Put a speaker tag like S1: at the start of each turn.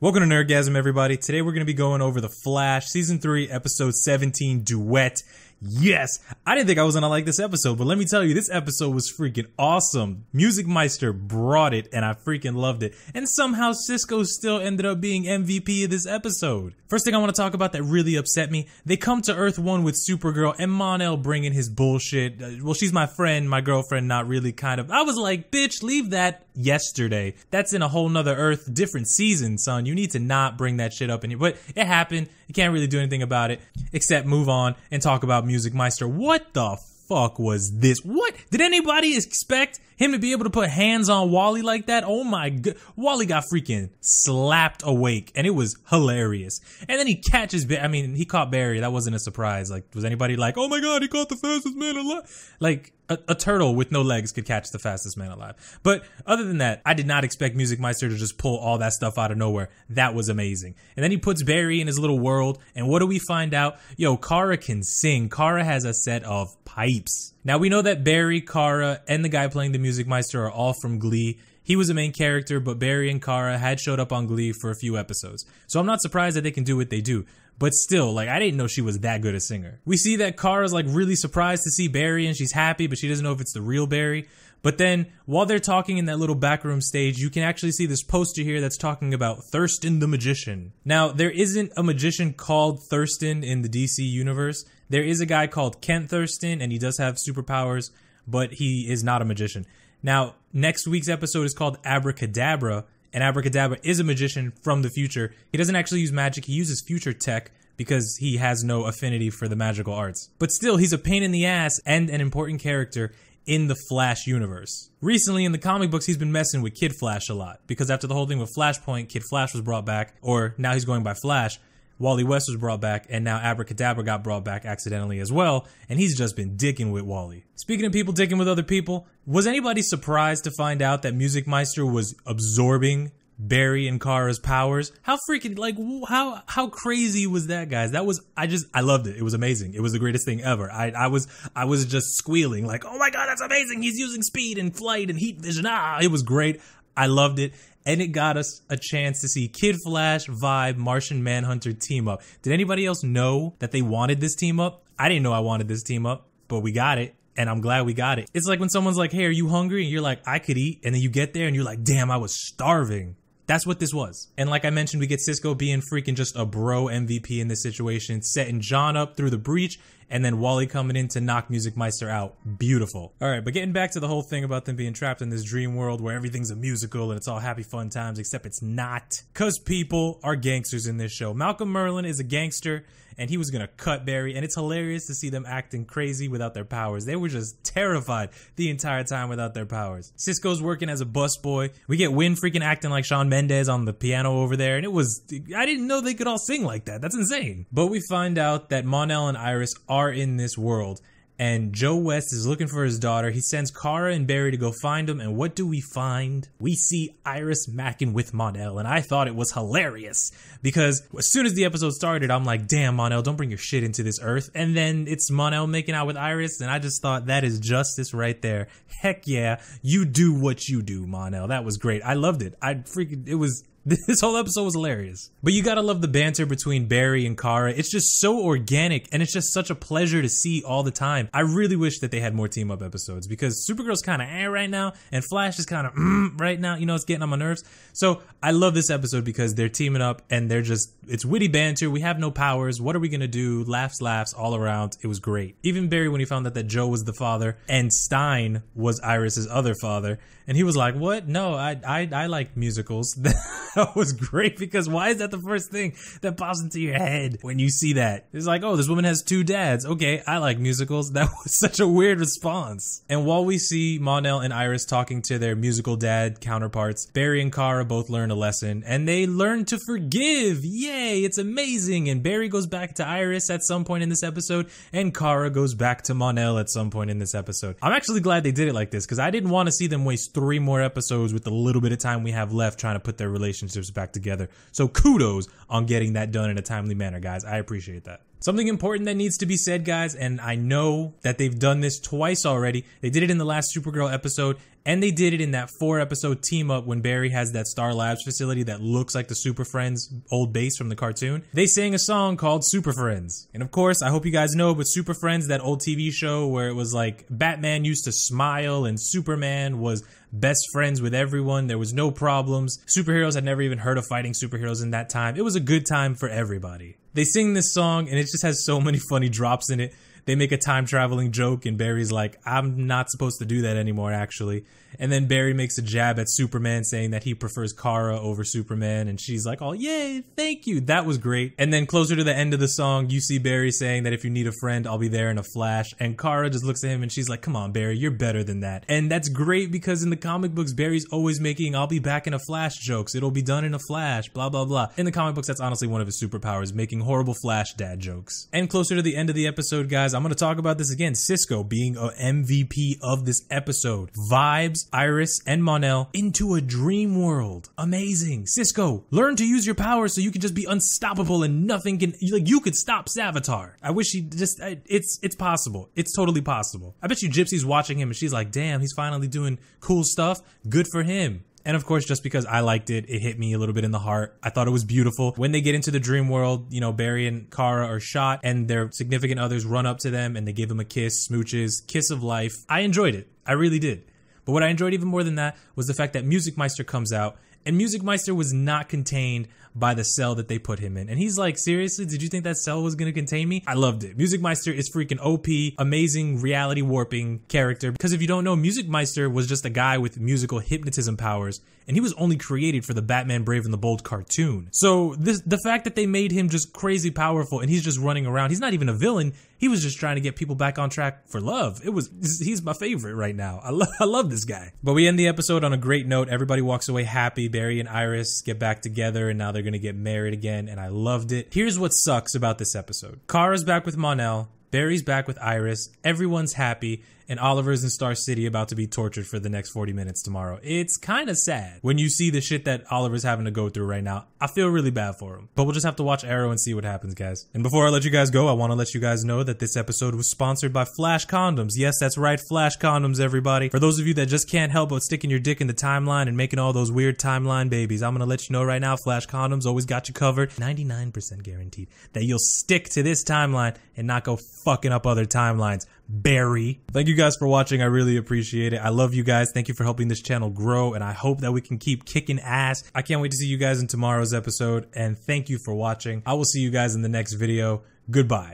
S1: Welcome to Nerdgasm, everybody. Today we're going to be going over The Flash, Season 3, Episode 17, Duet. Yes! I didn't think I was going to like this episode, but let me tell you, this episode was freaking awesome. Music Meister brought it, and I freaking loved it. And somehow Cisco still ended up being MVP of this episode. First thing I want to talk about that really upset me, they come to Earth 1 with Supergirl, and Mon-El bringing his bullshit. Well, she's my friend, my girlfriend, not really, kind of. I was like, bitch, leave that yesterday. That's in a whole nother Earth, different season, son. You need to not bring that shit up in here. But it happened. You can't really do anything about it, except move on and talk about Music Meister. What the fuck was this? What? Did anybody expect him to be able to put hands on Wally like that? Oh my god. Wally got freaking slapped awake, and it was hilarious. And then he catches, he caught Barry. That wasn't a surprise. Like, was anybody like, oh my god, he caught the fastest man alive? Like, a turtle with no legs could catch the fastest man alive. But other than that, I did not expect Music Meister to just pull all that stuff out of nowhere. That was amazing. And then he puts Barry in his little world, and what do we find out? Yo, Kara can sing. Kara has a set of pipes. Now we know that Barry, Kara, and the guy playing the Music Meister are all from Glee. He was a main character, but Barry and Kara had showed up on Glee for a few episodes. So I'm not surprised that they can do what they do. But still, like, I didn't know she was that good a singer. We see that Kara's, like, really surprised to see Barry, and she's happy, but she doesn't know if it's the real Barry. But then, while they're talking in that little backroom stage, you can actually see this poster here that's talking about Thurston the Magician. Now, there isn't a magician called Thurston in the DC universe. There is a guy called Kent Thurston, and he does have superpowers, but he is not a magician. Now, next week's episode is called Abracadabra, and Abracadabra is a magician from the future. He doesn't actually use magic, he uses future tech because he has no affinity for the magical arts. But still, he's a pain in the ass and an important character in the Flash universe. Recently, in the comic books, he's been messing with Kid Flash a lot, because after the whole thing with Flashpoint, Kid Flash was brought back, or now he's going by Flash. Wally West was brought back, and now Abracadabra got brought back accidentally as well, and he's just been dicking with Wally. Speaking of people dicking with other people, was anybody surprised to find out that Music Meister was absorbing Barry and Kara's powers? How freaking, like, how crazy was that, guys? That was, I loved it. It was amazing. It was the greatest thing ever. I was just squealing, like, oh my god, that's amazing. He's using speed and flight and heat vision. It was great. I loved it. And it got us a chance to see Kid Flash, Vibe, Martian Manhunter team up. Did anybody else know that they wanted this team up? I didn't know I wanted this team up, but we got it. And I'm glad we got it. It's like when someone's like, hey, are you hungry? And you're like, I could eat. And then you get there and you're like, damn, I was starving. That's what this was. And like I mentioned, we get Cisco being freaking just a bro MVP in this situation, setting John up through the breach, and then Wally coming in to knock Music Meister out. Beautiful. All right, but getting back to the whole thing about them being trapped in this dream world where everything's a musical and it's all happy fun times, except it's not. Because people are gangsters in this show. Malcolm Merlyn is a gangster, and he was gonna cut Barry, and it's hilarious to see them acting crazy without their powers. They were just terrified the entire time without their powers. Cisco's working as a busboy. We get Win freaking acting like Shawn Mendes on the piano over there, and it was, I didn't know they could all sing like that. That's insane. But we find out that Mon-El and Iris are in this world, and Joe West is looking for his daughter. He sends Kara and Barry to go find him, and what do we find? We see Iris macking with Mon-El, and I thought it was hilarious, because as soon as the episode started, I'm like, damn, Mon-El, don't bring your shit into this Earth. And then it's Mon-El making out with Iris, and I just thought, that is justice right there. Heck yeah, you do what you do, Mon-El. That was great. I loved it. This whole episode was hilarious. But you gotta love the banter between Barry and Kara. It's just so organic, and it's just such a pleasure to see all the time. I really wish that they had more team-up episodes, because Supergirl's kind of right now, and Flash is kind of right now. You know, it's getting on my nerves. So I love this episode because they're teaming up, and it's witty banter. We have no powers. What are we gonna do? Laughs all around. It was great. Even Barry, when he found out that Joe was the father, and Stein was Iris's other father, and he was like, what? No, I like musicals. That was great, because why is that the first thing that pops into your head when you see that? It's like, oh, this woman has two dads. Okay, I like musicals. That was such a weird response. And while we see Mon-El and Iris talking to their musical dad counterparts, Barry and Kara both learn a lesson, and they learn to forgive. Yay, it's amazing. And Barry goes back to Iris at some point in this episode, and Kara goes back to Mon-El at some point in this episode. I'm actually glad they did it like this, because I didn't want to see them waste 3 more episodes with the little bit of time we have left trying to put their relationships back together. So kudos on getting that done in a timely manner, guys. I appreciate that. Something important that needs to be said, guys, and I know that they've done this twice already. They did it in the last Supergirl episode, and they did it in that 4-episode team-up when Barry has that Star Labs facility that looks like the Super Friends old base from the cartoon. They sang a song called Super Friends. And of course, I hope you guys know, but Super Friends, that old TV show where it was like Batman used to smile and Superman was best friends with everyone. There was no problems. Superheroes had never even heard of fighting superheroes in that time. It was a good time for everybody. They sing this song and it just has so many funny drops in it. They make a time traveling joke and Barry's like, I'm not supposed to do that anymore, actually. And then Barry makes a jab at Superman saying that he prefers Kara over Superman. And she's like, oh, yay, thank you. That was great. And then closer to the end of the song, you see Barry saying that if you need a friend, I'll be there in a flash. And Kara just looks at him and she's like, come on, Barry, you're better than that. And that's great because in the comic books, Barry's always making I'll be back in a flash jokes. It'll be done in a flash, blah, blah, blah. In the comic books, that's honestly one of his superpowers, making horrible flash dad jokes. And closer to the end of the episode, guys, I'm going to talk about this again. Cisco being a MVP of this episode. Vibes, Iris, and Mon-El into a dream world. Amazing. Cisco, learn to use your powers so you can just be unstoppable and nothing can, like, you could stop Savitar. I wish he just, it's possible. It's totally possible. I bet you Gypsy's watching him and she's like, damn, he's finally doing cool stuff. Good for him. And of course, just because I liked it, it hit me a little bit in the heart. I thought it was beautiful. When they get into the dream world, you know, Barry and Kara are shot and their significant others run up to them and they give them a kiss, smooches, kiss of life. I enjoyed it. I really did. But what I enjoyed even more than that was the fact that Music Meister comes out, and Music Meister was not contained by the cell that they put him in. And he's like, seriously, did you think that cell was gonna contain me? I loved it. Music Meister is freaking OP, amazing reality warping character. Because if you don't know, Music Meister was just a guy with musical hypnotism powers, and he was only created for the Batman Brave and the Bold cartoon. So the fact that they made him just crazy powerful and he's just running around, he's not even a villain, he was just trying to get people back on track for love. He's my favorite right now. I love this guy. But we end the episode on a great note. Everybody walks away happy. Barry and Iris get back together and now they're gonna get married again, and I loved it. Here's what sucks about this episode. Kara's back with Mon-El, Barry's back with Iris, everyone's happy, and Oliver's in Star City about to be tortured for the next 40 minutes tomorrow. It's kind of sad when you see the shit that Oliver's having to go through right now. I feel really bad for him. But we'll just have to watch Arrow and see what happens, guys. And before I let you guys go, I want to let you guys know that this episode was sponsored by Flash Condoms. Yes, that's right, Flash Condoms, everybody. For those of you that just can't help but sticking your dick in the timeline and making all those weird timeline babies, I'm going to let you know right now, Flash Condoms always got you covered. 99% guaranteed that you'll stick to this timeline and not go fucking up other timelines. Barry. Thank you guys for watching. I really appreciate it. I love you guys. Thank you for helping this channel grow, and I hope that we can keep kicking ass. I can't wait to see you guys in tomorrow's episode, and thank you for watching. I will see you guys in the next video. Goodbye.